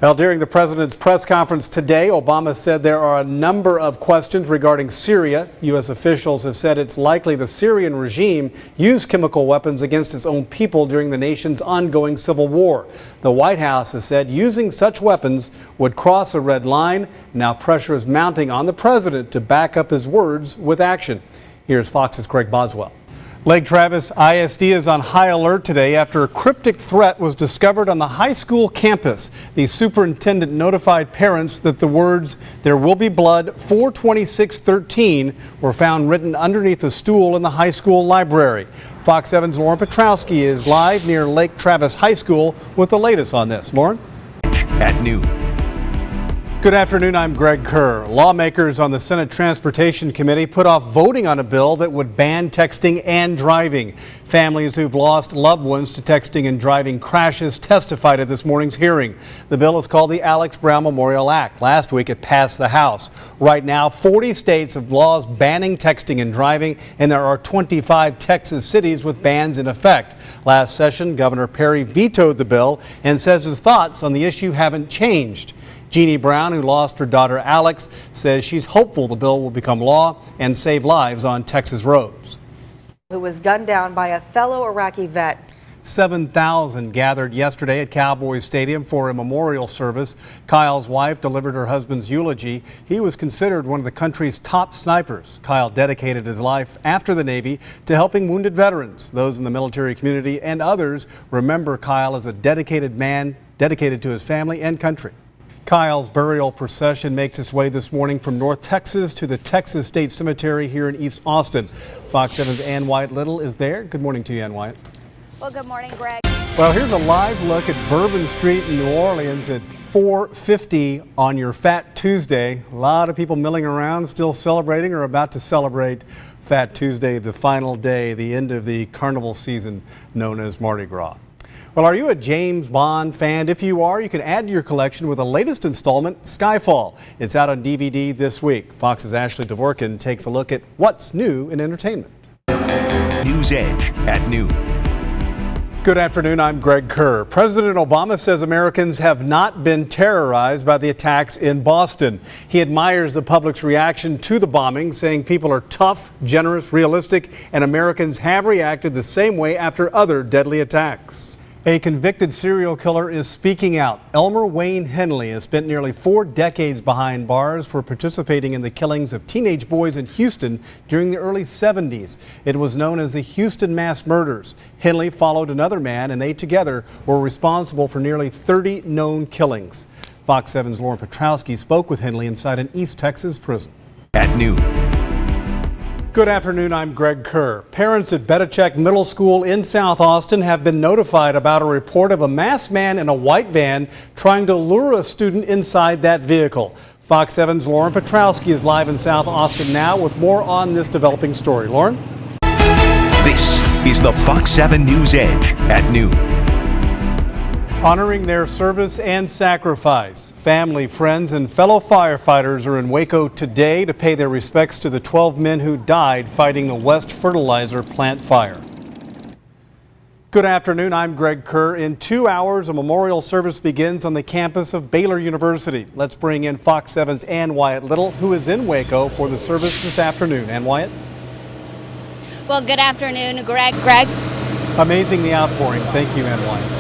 Well, during the president's press conference today, Obama said there are a number of questions regarding Syria. U.S. officials have said it's likely the Syrian regime used chemical weapons against its own people during the nation's ongoing civil war. The White House has said using such weapons would cross a red line. Now pressure is mounting on the president to back up his words with action. Here's Fox's Craig Boswell. Lake Travis ISD is on high alert today after a cryptic threat was discovered on the high school campus. The superintendent notified parents that the words, "There will be blood, 42613, were found written underneath a stool in the high school library. Fox 7's Lauren Petrowski is live near Lake Travis High School with the latest on this. Lauren? At noon. Good afternoon, I'm Greg Kerr. Lawmakers on the Senate Transportation Committee put off voting on a bill that would ban texting and driving. Families who've lost loved ones to texting and driving crashes testified at this morning's hearing. The bill is called the Alex Brown Memorial Act. Last week it passed the House. Right now, 40 states have laws banning texting and driving, and there are 25 Texas cities with bans in effect. Last session, Governor Perry vetoed the bill and says his thoughts on the issue haven't changed. Jeannie Brown, who lost her daughter Alex, says she's hopeful the bill will become law and save lives on Texas roads. Who was gunned down by a fellow Iraqi vet. 7,000 gathered yesterday at Cowboys Stadium for a memorial service. Kyle's wife delivered her husband's eulogy. He was considered one of the country's top snipers. Kyle dedicated his life after the Navy to helping wounded veterans. Those in the military community and others remember Kyle as a dedicated man, dedicated to his family and country. Kyle's burial procession makes its way this morning from North Texas to the Texas State Cemetery here in East Austin. Fox 7's Ann Wyatt Little is there. Good morning to you, Ann Wyatt. Well, good morning, Greg. Well, here's a live look at Bourbon Street in New Orleans at 4:50 on your Fat Tuesday. A lot of people milling around, still celebrating or about to celebrate Fat Tuesday, the final day, the end of the carnival season known as Mardi Gras. Well, are you a James Bond fan? If you are, you can add to your collection with the latest installment, Skyfall. It's out on DVD this week. Fox's Ashley Dvorkin takes a look at what's new in entertainment. News Edge at noon. Good afternoon, I'm Greg Kerr. President Obama says Americans have not been terrorized by the attacks in Boston. He admires the public's reaction to the bombing, saying people are tough, generous, realistic, and Americans have reacted the same way after other deadly attacks. A convicted serial killer is speaking out. Elmer Wayne Henley has spent nearly 4 decades behind bars for participating in the killings of teenage boys in Houston during the early 70s. It was known as the Houston Mass Murders. Henley followed another man, and they together were responsible for nearly 30 known killings. Fox 7's Lauren Petrowski spoke with Henley inside an East Texas prison. At noon. Good afternoon, I'm Greg Kerr. Parents at Bedichek Middle School in South Austin have been notified about a report of a masked man in a white van trying to lure a student inside that vehicle. Fox 7's Lauren Petrowski is live in South Austin now with more on this developing story. Lauren? This is the Fox 7 News Edge at noon. Honoring their service and sacrifice, family, friends, and fellow firefighters are in Waco today to pay their respects to the 12 men who died fighting the West Fertilizer plant fire. Good afternoon, I'm Greg Kerr. In 2 hours, a memorial service begins on the campus of Baylor University. Let's bring in Fox 7's Ann Wyatt Little, who is in Waco for the service this afternoon. Ann Wyatt? Well, good afternoon, Greg. Amazing the outpouring. Thank you, Ann Wyatt.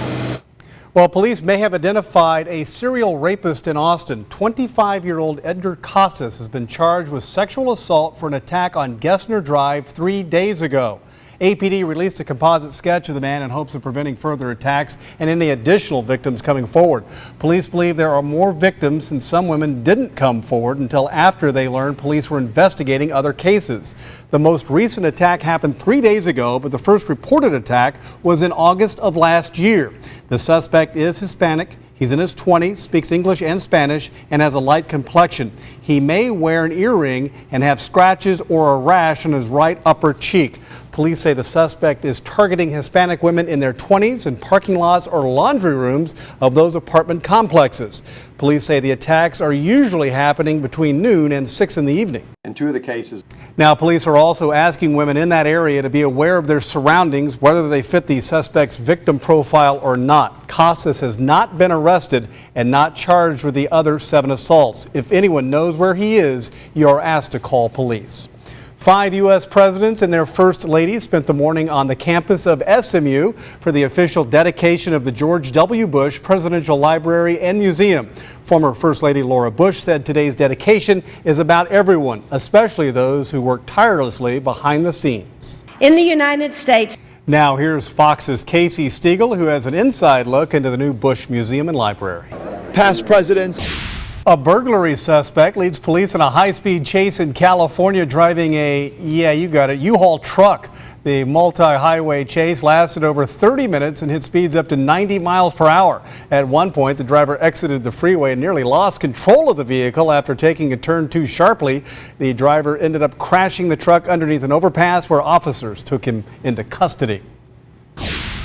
Well, police may have identified a serial rapist in Austin. 25-year-old Edgar Casas has been charged with sexual assault for an attack on Gessner Drive 3 days ago. APD released a composite sketch of the man in hopes of preventing further attacks and any additional victims coming forward. Police believe there are more victims since some women didn't come forward until after they learned police were investigating other cases. The most recent attack happened 3 days ago, but the first reported attack was in August of last year. The suspect is Hispanic. He's in his 20s, speaks English and Spanish, and has a light complexion. He may wear an earring and have scratches or a rash on his right upper cheek. Police say the suspect is targeting Hispanic women in their 20s in parking lots or laundry rooms of those apartment complexes. Police say the attacks are usually happening between noon and 6 in the evening. In 2 of the cases. Now, police are also asking women in that area to be aware of their surroundings, whether they fit the suspect's victim profile or not. Casas has not been arrested and not charged with the other 7 assaults. If anyone knows where he is, you are asked to call police. 5 U.S. presidents and their first ladies spent the morning on the campus of SMU for the official dedication of the George W. Bush Presidential Library and Museum. Former First Lady Laura Bush said today's dedication is about everyone, especially those who work tirelessly behind the scenes. In the United States. Now here's Fox's Casey Stiegel, who has an inside look into the new Bush Museum and Library. Past presidents. A burglary suspect leads police in a high-speed chase in California driving a, U-Haul truck. The multi-highway chase lasted over 30 minutes and hit speeds up to 90 miles per hour. At one point, the driver exited the freeway and nearly lost control of the vehicle after taking a turn too sharply. The driver ended up crashing the truck underneath an overpass where officers took him into custody.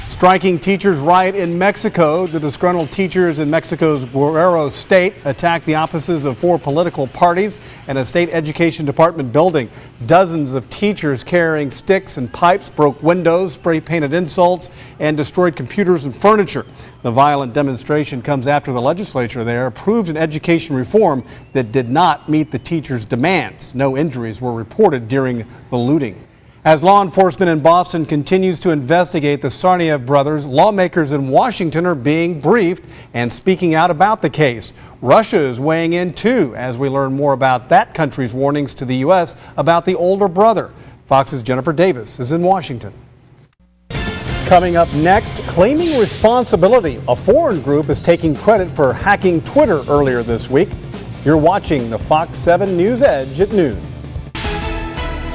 Striking teachers riot in Mexico. The disgruntled teachers in Mexico's Guerrero state attacked the offices of 4 political parties and a state education department building. Dozens of teachers carrying sticks and pipes broke windows, spray painted insults, and destroyed computers and furniture. The violent demonstration comes after the legislature there approved an education reform that did not meet the teachers' demands. No injuries were reported during the looting. As law enforcement in Boston continues to investigate the Tsarnaev brothers, lawmakers in Washington are being briefed and speaking out about the case. Russia is weighing in too as we learn more about that country's warnings to the U.S. about the older brother. Fox's Jennifer Davis is in Washington. Coming up next, claiming responsibility. A foreign group is taking credit for hacking Twitter earlier this week. You're watching the Fox 7 News Edge at noon.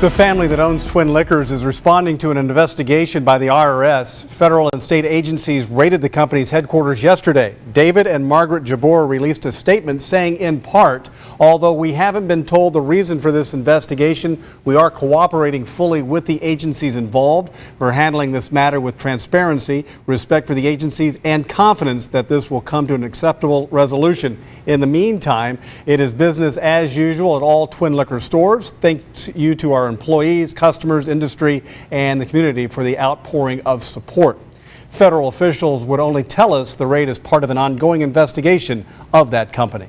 The family that owns Twin Liquors is responding to an investigation by the IRS. Federal and state agencies raided the company's headquarters yesterday. David and Margaret Jabor released a statement saying, in part, although we haven't been told the reason for this investigation, we are cooperating fully with the agencies involved. We're handling this matter with transparency, respect for the agencies, and confidence that this will come to an acceptable resolution. In the meantime, it is business as usual at all Twin Liquor stores. Thank you to our employees, customers, industry, and the community for the outpouring of support. Federal officials would only tell us the raid is part of an ongoing investigation of that company.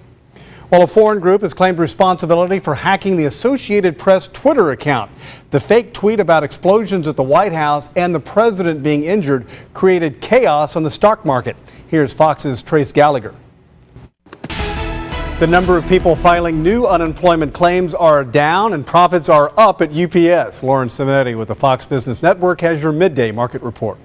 Well, a foreign group has claimed responsibility for hacking the Associated Press Twitter account. The fake tweet about explosions at the White House and the president being injured created chaos on the stock market. Here's Fox's Trace Gallagher. The number of people filing new unemployment claims are down and profits are up at UPS. Lauren Simonetti with the Fox Business Network has your midday market report.